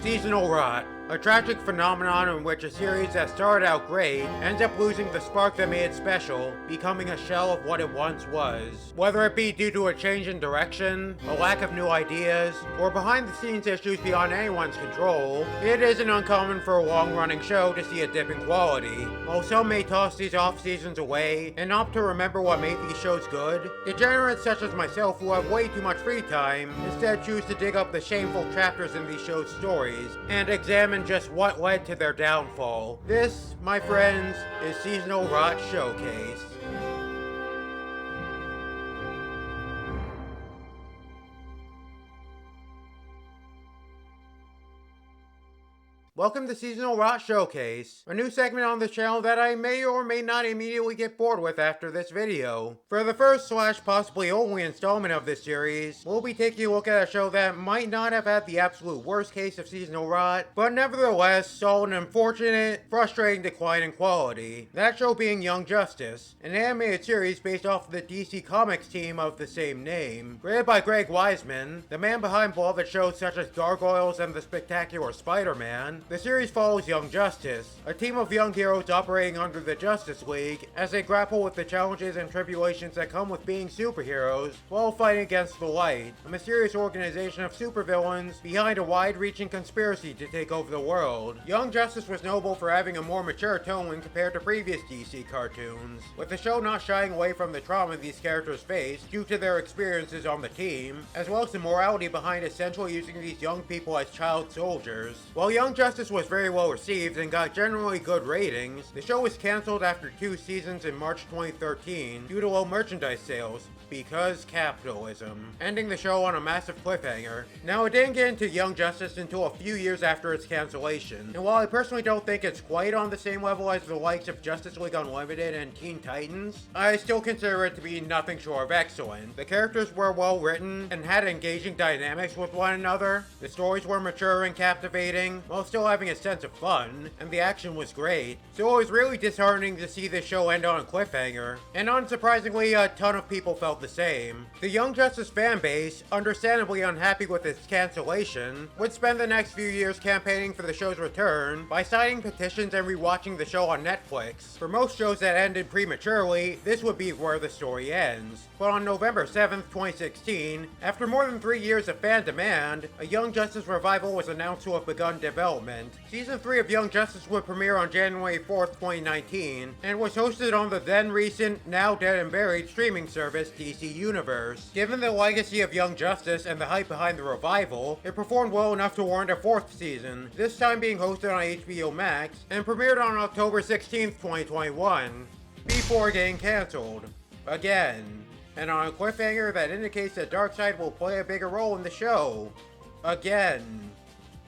Seasonal rot. A tragic phenomenon in which a series that started out great ends up losing the spark that made it special, becoming a shell of what it once was. Whether it be due to a change in direction, a lack of new ideas, or behind the scenes issues beyond anyone's control, it isn't uncommon for a long-running show to see a dip in quality. While some may toss these off-seasons away and opt to remember what made these shows good, degenerates such as myself who have way too much free time instead choose to dig up the shameful chapters in these shows' stories and examine just what led to their downfall. This, my friends, is Seasonal Rot Showcase. Welcome to Seasonal Rot Showcase, a new segment on the channel that I may or may not immediately get bored with after this video. For the first / possibly only installment of this series, we'll be taking a look at a show that might not have had the absolute worst case of seasonal rot, but nevertheless saw an unfortunate, frustrating decline in quality. That show being Young Justice, an animated series based off of the DC Comics team of the same name. Created by Greg Weisman, the man behind beloved shows such as Gargoyles and the Spectacular Spider-Man, the series follows Young Justice, a team of young heroes operating under the Justice League as they grapple with the challenges and tribulations that come with being superheroes while fighting against the light, a mysterious organization of supervillains behind a wide-reaching conspiracy to take over the world. Young Justice was notable for having a more mature tone when compared to previous DC cartoons, with the show not shying away from the trauma these characters face due to their experiences on the team, as well as the morality behind essentially using these young people as child soldiers. While Young Justice was very well received and got generally good ratings, the show was cancelled after 2 seasons in March 2013 due to low merchandise sales, because capitalism, ending the show on a massive cliffhanger. Now, it didn't get into Young Justice until a few years after its cancellation, and while I personally don't think it's quite on the same level as the likes of Justice League Unlimited and Teen Titans, I still consider it to be nothing short of excellent. The characters were well written and had engaging dynamics with one another, the stories were mature and captivating, while still having a sense of fun, and the action was great, so it was really disheartening to see this show end on a cliffhanger, and unsurprisingly, a ton of people felt the same. The Young Justice fanbase, understandably unhappy with its cancellation, would spend the next few years campaigning for the show's return by signing petitions and rewatching the show on Netflix. For most shows that ended prematurely, this would be where the story ends. But on November 7th, 2016, after more than 3 years of fan demand, a Young Justice revival was announced to have begun development. Season 3 of Young Justice would premiere on January 4th, 2019, and was hosted on the then recent, now dead and buried streaming service DC Universe. Given the legacy of Young Justice and the hype behind the revival, it performed well enough to warrant a 4th season, this time being hosted on HBO Max, and premiered on October 16th, 2021, before getting cancelled. Again. And on a cliffhanger that indicates that Darkseid will play a bigger role in the show. Again.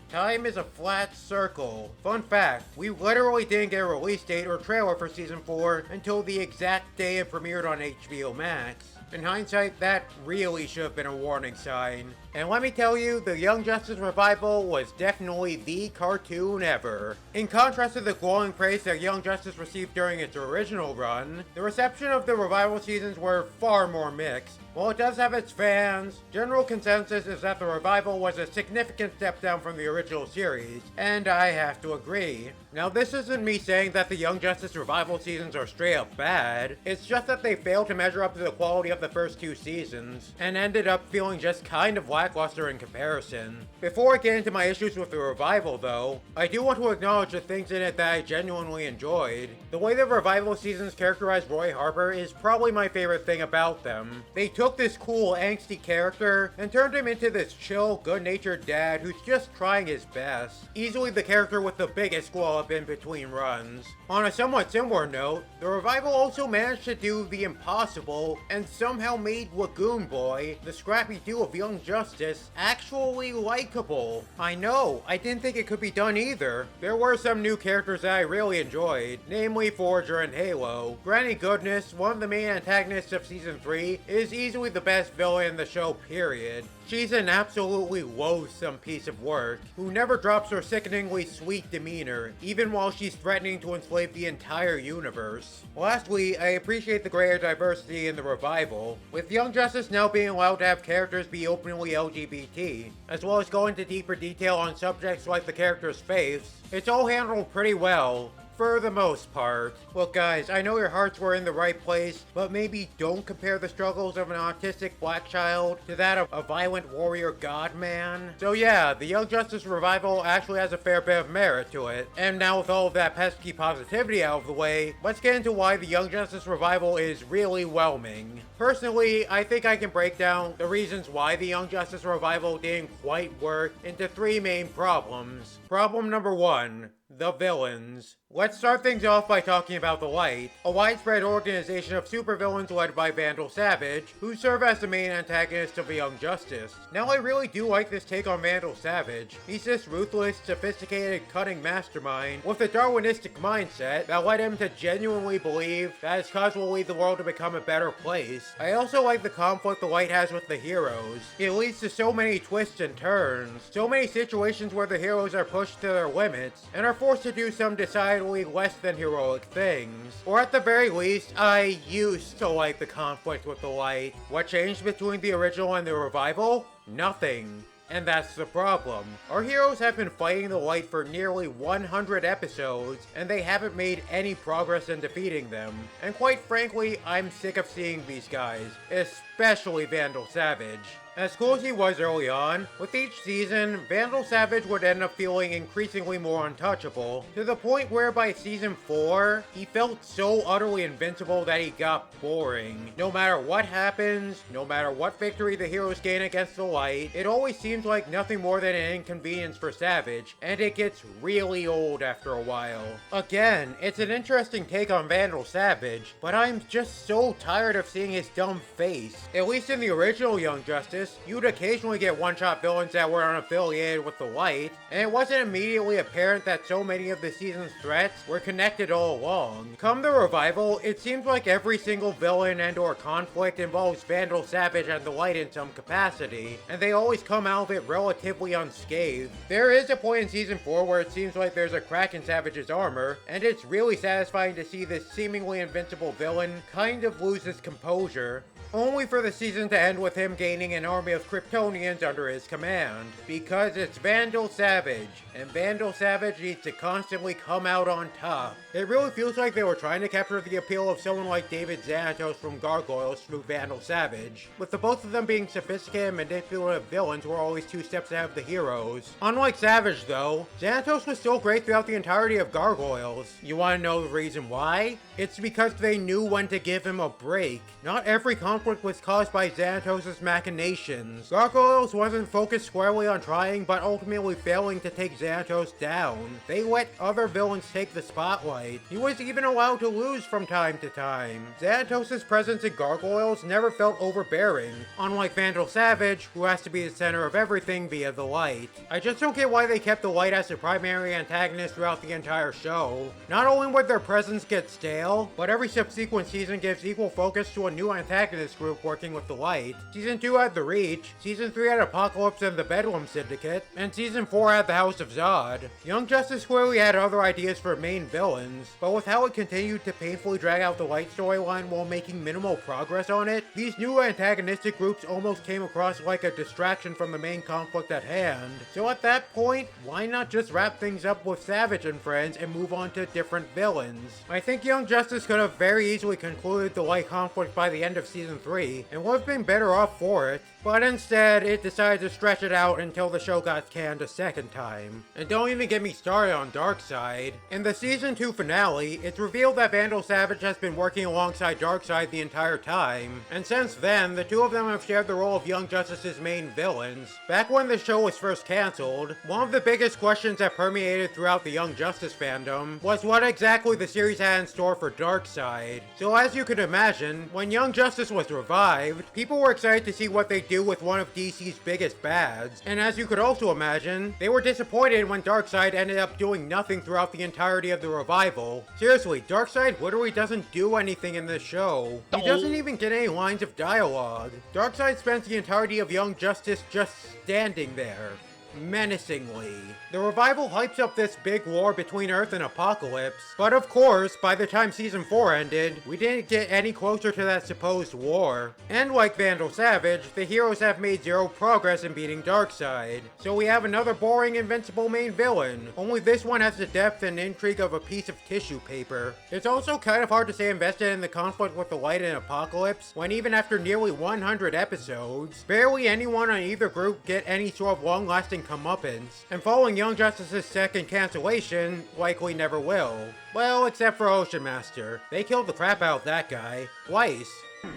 Time is a flat circle. Fun fact, we literally didn't get a release date or trailer for Season 4 until the exact day it premiered on HBO Max. In hindsight, that really should have been a warning sign. And let me tell you, the Young Justice revival was definitely the cartoon ever. In contrast to the glowing praise that Young Justice received during its original run, the reception of the revival seasons were far more mixed. While it does have its fans, general consensus is that the revival was a significant step down from the original series, and I have to agree. Now, this isn't me saying that the Young Justice revival seasons are straight up bad, it's just that they failed to measure up to the quality of the first 2 seasons, and ended up feeling just kind of lackluster in comparison. Before I get into my issues with the revival though, I do want to acknowledge the things in it that I genuinely enjoyed. The way the revival seasons characterized Roy Harper is probably my favorite thing about them. They took this cool, angsty character and turned him into this chill, good-natured dad who's just trying his best. Easily the character with the biggest glow up in between runs. On a somewhat similar note, the revival also managed to do the impossible and somehow made Lagoon Boy, the Scrappy Doo of Young Justice, actually likable. I know, I didn't think it could be done either. There were some new characters that I really enjoyed, namely Forger and Halo. Granny Goodness, one of the main antagonists of Season 3, is easily the best villain in the show, period. She's an absolutely loathsome piece of work, who never drops her sickeningly sweet demeanor, even while she's threatening to enslave the entire universe. Lastly, I appreciate the greater diversity in the revival. revival, with Young Justice now being allowed to have characters be openly LGBT, as well as go into deeper detail on subjects like the character's faiths. It's all handled pretty well, for the most part. Look guys, I know your hearts were in the right place, but maybe don't compare the struggles of an autistic black child to that of a violent warrior god man. So yeah, the Young Justice revival actually has a fair bit of merit to it. And now with all of that pesky positivity out of the way, let's get into why the Young Justice revival is really whelming. Personally, I think I can break down the reasons why the Young Justice revival didn't quite work into 3 main problems. Problem number 1. The villains. Let's start things off by talking about the Light, a widespread organization of supervillains led by Vandal Savage, who serve as the main antagonist of the Young Justice. Now I really do like this take on Vandal Savage. He's this ruthless, sophisticated, cunning mastermind with a Darwinistic mindset that led him to genuinely believe that his cause will lead the world to become a better place. I also like the conflict the Light has with the heroes. It leads to so many twists and turns, so many situations where the heroes are pushed to their limits and are forced to do some decidedly less than heroic things. Or at the very least, I used to like the conflict with the Light. What changed between the original and the revival? Nothing. And that's the problem. Our heroes have been fighting the Light for nearly 100 episodes, and they haven't made any progress in defeating them. And quite frankly, I'm sick of seeing these guys, especially Vandal Savage. As cool as he was early on, with each season, Vandal Savage would end up feeling increasingly more untouchable, to the point where by season 4, he felt so utterly invincible that he got boring. No matter what happens, no matter what victory the heroes gain against the Light, it always seems like nothing more than an inconvenience for Savage, and it gets really old after a while. Again, it's an interesting take on Vandal Savage, but I'm just so tired of seeing his dumb face. At least in the original Young Justice, you'd occasionally get one-shot villains that were unaffiliated with the Light, and it wasn't immediately apparent that so many of the season's threats were connected all along. Come the revival, it seems like every single villain and or conflict involves Vandal Savage and the Light in some capacity, and they always come out of it relatively unscathed. There is a point in season 4 where it seems like there's a crack in Savage's armor, and it's really satisfying to see this seemingly invincible villain kind of lose his composure, only for the season to end with him gaining an army of Kryptonians under his command. Because it's Vandal Savage, and Vandal Savage needs to constantly come out on top. It really feels like they were trying to capture the appeal of someone like David Xanatos from Gargoyles through Vandal Savage, with the both of them being sophisticated and manipulative villains who are always 2 steps ahead of the heroes. Unlike Savage though, Xanatos was still great throughout the entirety of Gargoyles. You wanna know the reason why? It's because they knew when to give him a break. Not every conflict was caused by Xanatos' machinations. Gargoyles wasn't focused squarely on trying, but ultimately failing to take Xanatos down. They let other villains take the spotlight. He was even allowed to lose from time to time. Xanatos' presence in Gargoyles never felt overbearing, unlike Vandal Savage, who has to be the center of everything via the Light. I just don't get why they kept the Light as the primary antagonist throughout the entire show. Not only would their presence get stale, but every subsequent season gives equal focus to a new antagonist group working with the Light. Season 2 had The Reach, Season 3 had Apocalypse and the Bedlam Syndicate, and Season 4 had the House of Zod. Young Justice clearly had other ideas for main villains, but with how it continued to painfully drag out the Light storyline while making minimal progress on it, these new antagonistic groups almost came across like a distraction from the main conflict at hand. So at that point, why not just wrap things up with Savage and friends and move on to different villains? I think Young Justice could have very easily concluded the Light conflict by the end of Season 3, and would have been better off for it, but instead it decided to stretch it out until the show got canned a second time. And don't even get me started on Darkseid. In the Season 2 finale, it's revealed that Vandal Savage has been working alongside Darkseid the entire time, and since then, the two of them have shared the role of Young Justice's main villains. Back when the show was first cancelled, one of the biggest questions that permeated throughout the Young Justice fandom was what exactly the series had in store for Darkseid. So as you could imagine, when Young Justice was revived, people were excited to see what they do with one of DC's biggest bads, and as you could also imagine, they were disappointed when Darkseid ended up doing nothing throughout the entirety of the revival. Seriously, Darkseid literally doesn't do anything in this show. He doesn't even get any lines of dialogue. Darkseid spends the entirety of Young Justice just standing there. menacingly. The revival hypes up this big war between Earth and Apocalypse, but of course, by the time season 4 ended, we didn't get any closer to that supposed war. And like Vandal Savage, the heroes have made zero progress in beating Darkseid. So we have another boring invincible main villain, only this one has the depth and intrigue of a piece of tissue paper. It's also kind of hard to stay invested in the conflict with the Light and Apocalypse, when even after nearly 100 episodes, barely anyone on either group get any sort of long-lasting comeuppance, and following Young Justice's second cancellation likely never will. Well, except for Ocean Master. They killed the crap out of that guy. Twice.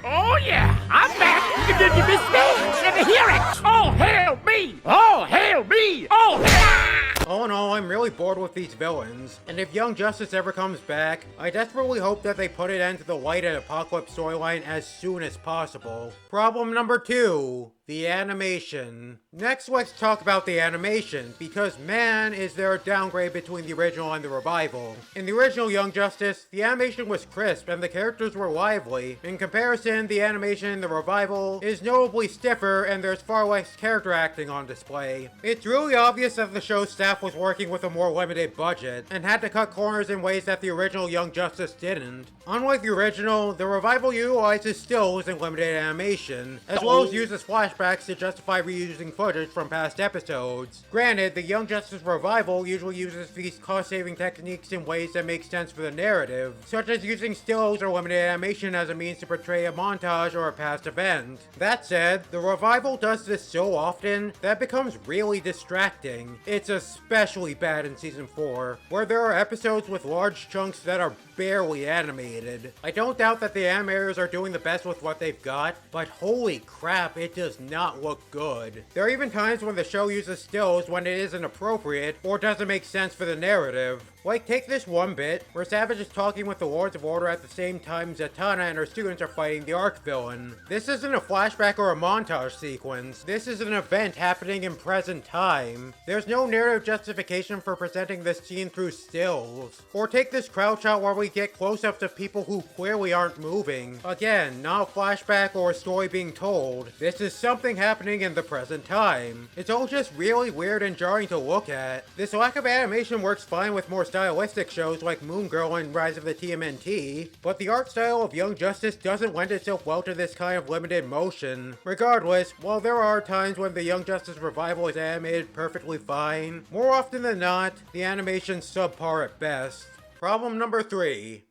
Oh yeah, I'm back! Did you miss me? Let me hear it! Oh, hail me! Oh, hail me! Oh, hail! All in all, I'm really bored with these villains, and if Young Justice ever comes back, I desperately hope that they put an end to the Light and Apocalypse storyline as soon as possible. Problem number 2. The animation. Next, let's talk about the animation, because man, is there a downgrade between the original and the revival. In the original Young Justice, the animation was crisp and the characters were lively. In comparison, the animation in the revival is notably stiffer and there's far less character acting on display. It's really obvious that the show's staff was working with a more limited budget, and had to cut corners in ways that the original Young Justice didn't. Unlike the original, the revival utilizes stills and limited animation, as well as uses flashbacks to justify reusing footage from past episodes. Granted, the Young Justice revival usually uses these cost-saving techniques in ways that make sense for the narrative, such as using stills or limited animation as a means to portray a montage or a past event. That said, the revival does this so often that it becomes really distracting. It's especially bad in season 4, where there are episodes with large chunks that are barely animated. I don't doubt that the animators are doing the best with what they've got, but holy crap, it does not look good. There are even times when the show uses stills when it isn't appropriate or doesn't make sense for the narrative. Like, take this one bit, where Savage is talking with the Lords of Order at the same time Zatanna and her students are fighting the Arch-Villain. This isn't a flashback or a montage sequence. This is an event happening in present time. There's no narrative justification for presenting this scene through stills. Or take this crowd shot where we get close-ups of people who clearly aren't moving. Again, not a flashback or a story being told. This is something happening in the present time. It's all just really weird and jarring to look at. This lack of animation works fine with more stylistic shows like Moon Girl and Rise of the TMNT, but the art style of Young Justice doesn't lend itself well to this kind of limited motion. Regardless, while there are times when the Young Justice revival is animated perfectly fine, more often than not, the animation's subpar at best. Problem number 3.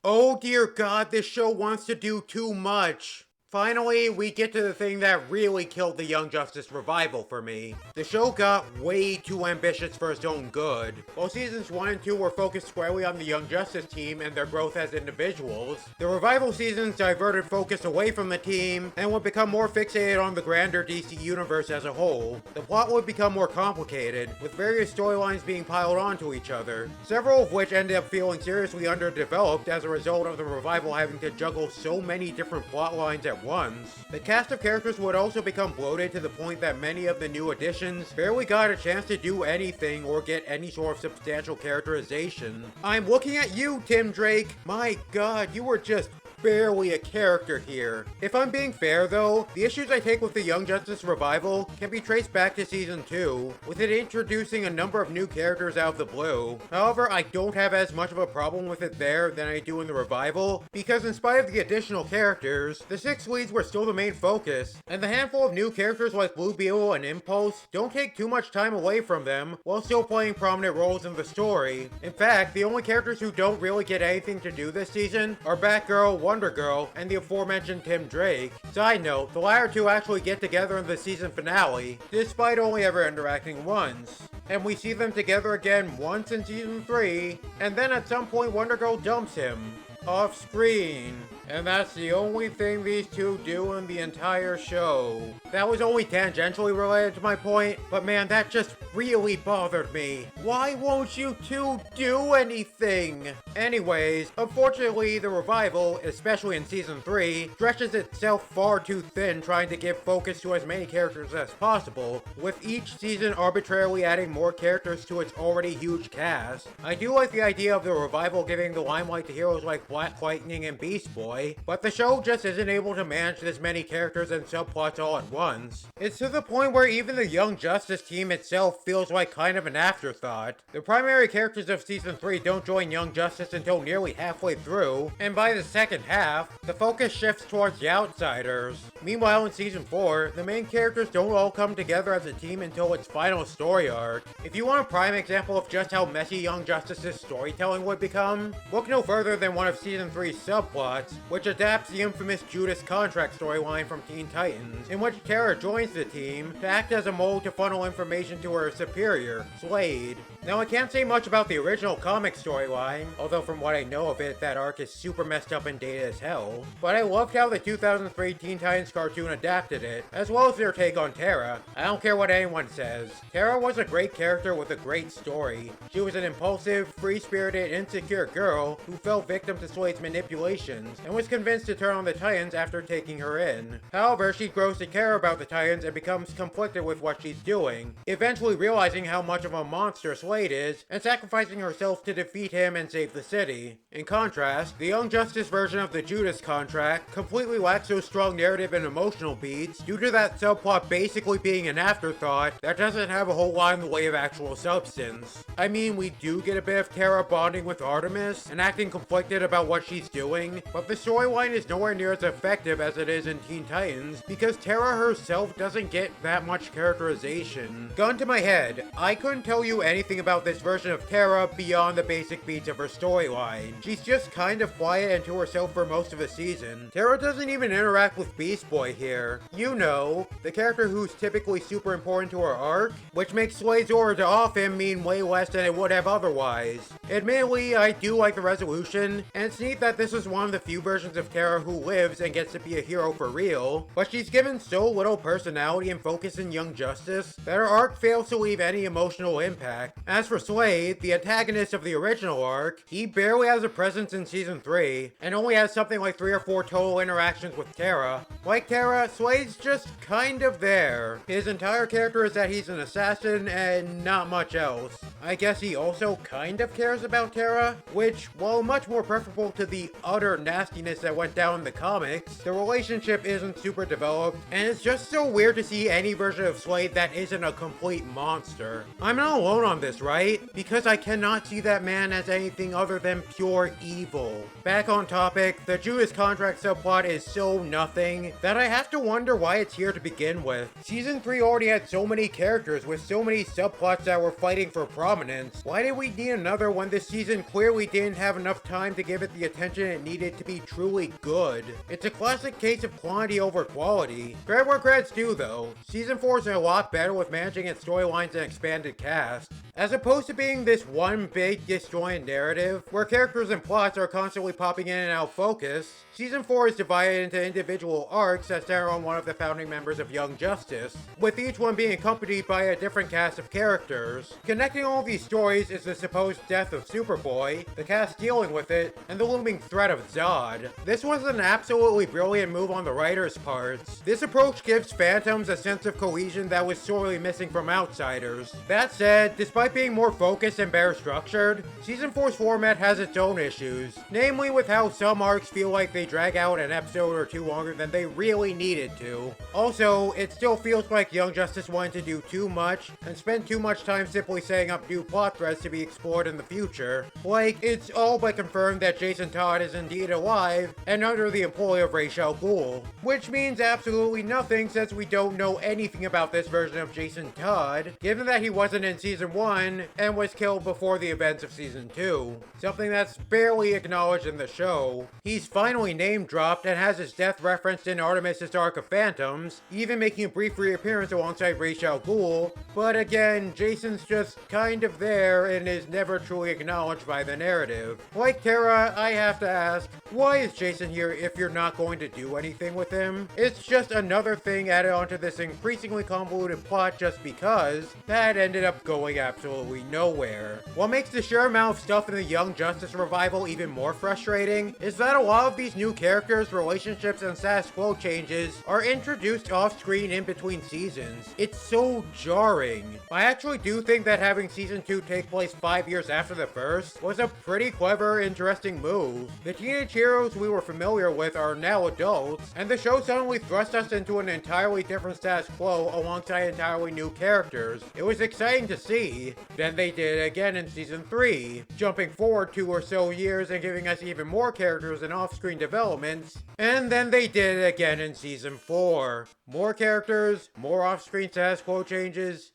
Oh dear god, this show wants to do too much. Finally, we get to the thing that really killed the Young Justice revival for me. The show got way too ambitious for its own good. While seasons 1 and 2 were focused squarely on the Young Justice team and their growth as individuals, the revival seasons diverted focus away from the team and would become more fixated on the grander DC universe as a whole. The plot would become more complicated, with various storylines being piled onto each other, several of which ended up feeling seriously underdeveloped as a result of the revival having to juggle so many different plot lines at once. The cast of characters would also become bloated to the point that many of the new additions barely got a chance to do anything or get any sort of substantial characterization. I'm looking at you, Tim Drake! My god, you were just barely a character here. If I'm being fair though, the issues I take with the Young Justice revival can be traced back to season 2, with it introducing a number of new characters out of the blue. However, I don't have as much of a problem with it there than I do in the revival, because in spite of the additional characters, the 6 leads were still the main focus, and the handful of new characters like Blue Beetle and Impulse don't take too much time away from them, while still playing prominent roles in the story. In fact, the only characters who don't really get anything to do this season are Batgirl, Wonder Girl, and the aforementioned Tim Drake. Side note, the latter two actually get together in the season finale, despite only ever interacting once. And we see them together again once in season 3, and then at some point Wonder Girl dumps him. Off screen. And that's the only thing these two do in the entire show. That was only tangentially related to my point, but man, that just really bothered me. Why won't you two do anything? Anyways, unfortunately, the revival, especially in season 3, stretches itself far too thin trying to give focus to as many characters as possible, with each season arbitrarily adding more characters to its already huge cast. I do like the idea of the revival giving the limelight to heroes like Black Lightning and Beast Boy, but the show just isn't able to manage this many characters and subplots all at once. It's to the point where even the Young Justice team itself feels like kind of an afterthought. The primary characters of Season 3 don't join Young Justice until nearly halfway through, and by the second half, the focus shifts towards the outsiders. Meanwhile, in Season 4, the main characters don't all come together as a team until its final story arc. If you want a prime example of just how messy Young Justice's storytelling would become, look no further than one of Season 3's subplots, which adapts the infamous Judas contract storyline from Teen Titans, in which Tara joins the team to act as a mole to funnel information to her superior, Slade. Now, I can't say much about the original comic storyline, although from what I know of it, that arc is super messed up and dated as hell, but I loved how the 2003 Teen Titans cartoon adapted it, as well as their take on Tara. I don't care what anyone says. Tara was a great character with a great story. She was an impulsive, free-spirited, insecure girl who fell victim to Slade's manipulations, and was convinced to turn on the Titans after taking her in. However, she grows to care about the Titans and becomes conflicted with what she's doing, eventually realizing how much of a monster Slade is, and sacrificing herself to defeat him and save the city. In contrast, the Young Justice version of the Judas contract completely lacks those strong narrative and emotional beats due to that subplot basically being an afterthought that doesn't have a whole lot in the way of actual substance. I mean, we do get a bit of Tara bonding with Artemis and acting conflicted about what she's doing, but the storyline is nowhere near as effective as it is in Teen Titans because Tara herself doesn't get that much characterization. Gun to my head, I couldn't tell you anything about this version of Tara beyond the basic beats of her storyline. She's just kind of quiet and to herself for most of the season. Tara doesn't even interact with Beast Boy here. You know, the character who's typically super important to her arc, which makes Slade's order to off him mean way less than it would have otherwise. Admittedly, I do like the resolution, and it's neat that this is one of the few versions of Tara who lives and gets to be a hero for real, but she's given so little personality and focus in Young Justice that her arc fails to leave any emotional impact. As for Slade, the antagonist of the original arc, he barely has a presence in Season 3, and only has something like 3 or 4 total interactions with Tara. Like Tara, Slade's just kind of there. His entire character is that he's an assassin and not much else. I guess he also kind of cares about Tara, which, while much more preferable to the utter nastiness that went down in the comics, the relationship isn't super developed, and it's just so weird to see any version of Slade that isn't a complete monster. I'm not alone on this, right? Because I cannot see that man as anything other than pure evil. Back on topic, the Judas contract subplot is so nothing that I have to wonder why it's here to begin with. Season 3 already had so many characters with so many subplots that were fighting for prominence. Why did we need another when this season clearly didn't have enough time to give it the attention it needed to be truly good? It's a classic case of quantity over quality. Credit where credit's due though. Season 4 is a lot better with managing its storylines and expanded cast. As opposed to being this one big disjointed narrative, where characters and plots are constantly popping in and out of focus, Season 4 is divided into individual arcs that center on one of the founding members of Young Justice, with each one being accompanied by a different cast of characters. Connecting all these stories is the supposed death of Superboy, the cast dealing with it, and the looming threat of Zod. This was an absolutely brilliant move on the writers' parts. This approach gives Phantoms a sense of cohesion that was sorely missing from Outsiders. That said, despite being more focused and better structured, Season 4's format has its own issues, namely with how some arcs feel like they drag out an episode or two longer than they really needed to. Also, it still feels like Young Justice wanted to do too much and spend too much time simply setting up new plot threads to be explored in the future. Like, it's all but confirmed that Jason Todd is indeed alive and under the employ of Ra's al Ghul, which means absolutely nothing since we don't know anything about this version of Jason Todd, given that he wasn't in Season 1 and was killed before the events of Season 2, something that's barely acknowledged in the show. He's finally name-dropped and has his death referenced in Artemis' Arc of Phantoms, even making a brief reappearance alongside Ra's al Ghul, but again, Jason's just kind of there and is never truly acknowledged by the narrative. Like Tara, I have to ask, why is Jason here if you're not going to do anything with him? It's just another thing added onto this increasingly convoluted plot just because that ended up going absolutely nowhere. What makes the sheer amount of stuff in the Young Justice revival even more frustrating is that a lot of these new characters, relationships, and status quo changes are introduced off-screen in between seasons. It's so jarring. I actually do think that having Season 2 take place 5 years after the the first was a pretty clever, interesting move. The teenage heroes we were familiar with are now adults, and the show suddenly thrust us into an entirely different status quo alongside entirely new characters. It was exciting to see. Then they did it again in season 3, jumping forward 2 or so years and giving us even more characters and off-screen developments. And then they did it again in season 4. More characters, more off-screen status quo changes.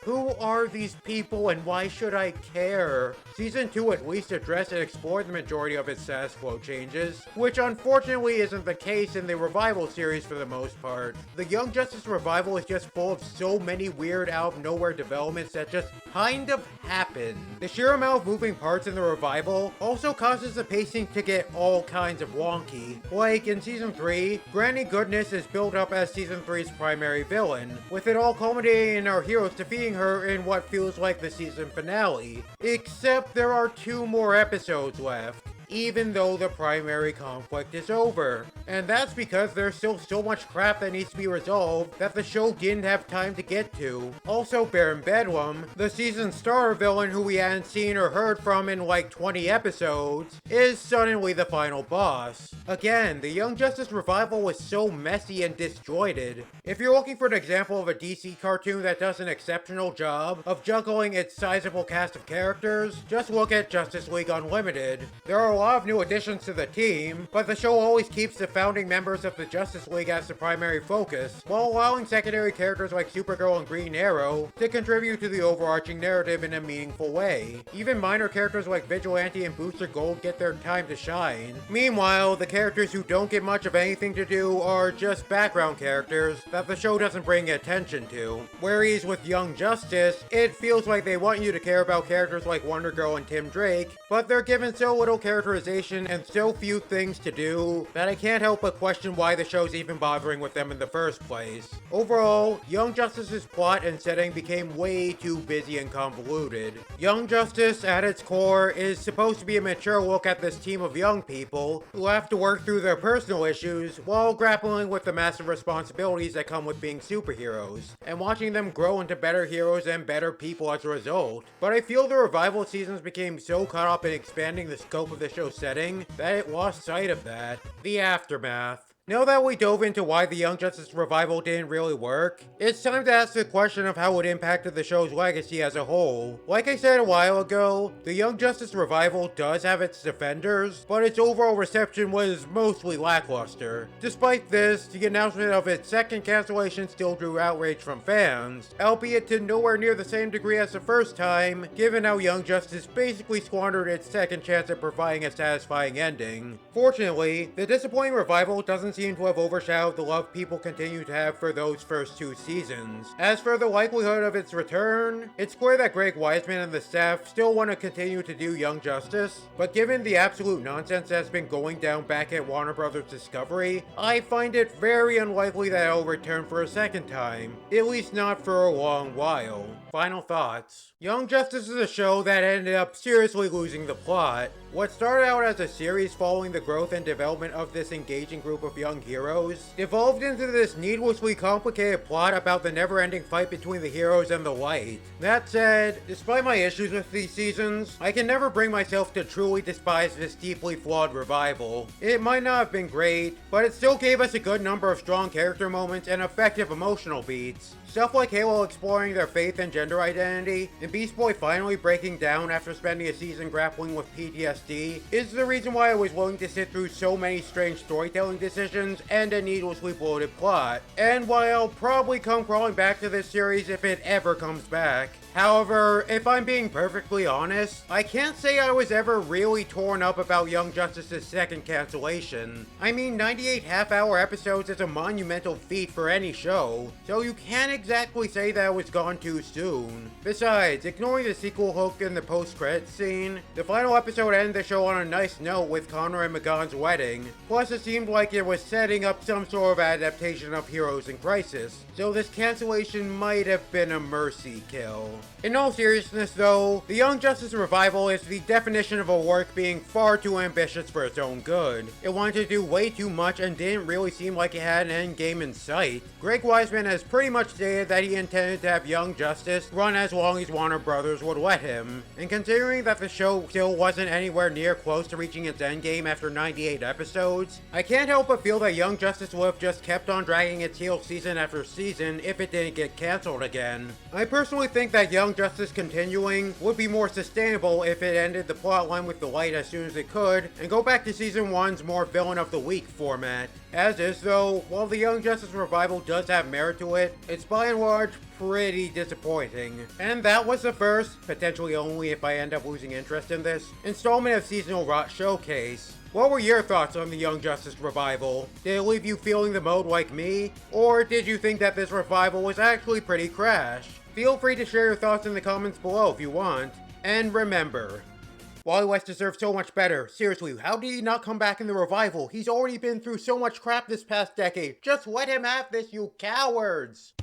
Who are these people and why should I care? Season 2 at least addressed and explored the majority of its status quo changes, which unfortunately isn't the case in the Revival series for the most part. The Young Justice Revival is just full of so many weird out-of-nowhere developments that just kind of happen. The sheer amount of moving parts in the Revival also causes the pacing to get all kinds of wonky. Like in Season 3, Granny Goodness is built up as Season 3's primary villain, with it all culminating in our heroes defeating her in what feels like the season finale. Except there are 2 more episodes left, even though the primary conflict is over. And that's because there's still so much crap that needs to be resolved that the show didn't have time to get to. Also, Baron Bedlam, the season star villain who we hadn't seen or heard from in like 20 episodes, is suddenly the final boss. Again, the Young Justice Revival was so messy and disjointed. If you're looking for an example of a DC cartoon that does an exceptional job of juggling its sizable cast of characters, just look at Justice League Unlimited. There are a lot of new additions to the team, but the show always keeps the founding members of the Justice League as the primary focus, while allowing secondary characters like Supergirl and Green Arrow to contribute to the overarching narrative in a meaningful way. Even minor characters like Vigilante and Booster Gold get their time to shine. Meanwhile, the characters who don't get much of anything to do are just background characters that the show doesn't bring attention to. Whereas with Young Justice, it feels like they want you to care about characters like Wonder Girl and Tim Drake, but they're given so little characterization and so few things to do that I can't help but question why the show's even bothering with them in the first place. Overall, Young Justice's plot and setting became way too busy and convoluted. Young Justice, at its core, is supposed to be a mature look at this team of young people who have to work through their personal issues while grappling with the massive responsibilities that come with being superheroes, and watching them grow into better heroes and better people as a result. But I feel the Revival seasons became so caught up in expanding the scope of the show's setting that it lost sight of that. The aftermath. Now that we dove into why the Young Justice Revival didn't really work, it's time to ask the question of how it impacted the show's legacy as a whole. Like I said a while ago, the Young Justice Revival does have its defenders, but its overall reception was mostly lackluster. Despite this, the announcement of its second cancellation still drew outrage from fans, albeit to nowhere near the same degree as the first time, given how Young Justice basically squandered its second chance at providing a satisfying ending. Fortunately, the disappointing Revival doesn't seem to have overshadowed the love people continue to have for those first 2 seasons. As for the likelihood of its return, it's clear that Greg Weisman and the staff still want to continue to do Young Justice, but given the absolute nonsense that's been going down back at Warner Bros. Discovery, I find it very unlikely that it'll return for a second time, at least not for a long while. Final thoughts. Young Justice is a show that ended up seriously losing the plot. What started out as a series following the growth and development of this engaging group of young heroes evolved into this needlessly complicated plot about the never-ending fight between the heroes and the light. That said, despite my issues with these seasons, I can never bring myself to truly despise this deeply flawed Revival. It might not have been great, but it still gave us a good number of strong character moments and effective emotional beats. Stuff like Halo exploring their faith and gender identity, and Beast Boy finally breaking down after spending a season grappling with PTSD, is the reason why I was willing to sit through so many strange storytelling decisions and a needlessly bloated plot, and why I'll probably come crawling back to this series if it ever comes back. However, if I'm being perfectly honest, I can't say I was ever really torn up about Young Justice's second cancellation. I mean, 98 half-hour episodes is a monumental feat for any show, so you can't exactly say that it was gone too soon. Besides, ignoring the sequel hook in the post-credits scene, the final episode ended the show on a nice note with Connor and McGonn's wedding. Plus, it seemed like it was setting up some sort of adaptation of Heroes in Crisis, so this cancellation might have been a mercy kill. In all seriousness though, the Young Justice revival is the definition of a work being far too ambitious for its own good. It wanted to do way too much and didn't really seem like it had an end game in sight. Greg Weisman has pretty much stated that he intended to have Young Justice run as long as Warner Brothers would let him, and considering that the show still wasn't anywhere near close to reaching its endgame after 98 episodes, I can't help but feel that Young Justice would have just kept on dragging its heels season after season if it didn't get cancelled again. I personally think that Young Justice continuing would be more sustainable if it ended the plotline with the light as soon as it could, and go back to season 1's more villain of the week format. As is though, while the Young Justice revival does have merit to it, it's by and large pretty disappointing. And that was the first, potentially only if I end up losing interest in this, installment of Seasonal Rot Showcase. What were your thoughts on the Young Justice revival? Did it leave you feeling the mode like me? Or did you think that this revival was actually pretty crash? Feel free to share your thoughts in the comments below if you want. And remember, Wally West deserves so much better. Seriously, how did he not come back in the revival? He's already been through so much crap this past decade. Just let him have this, you cowards!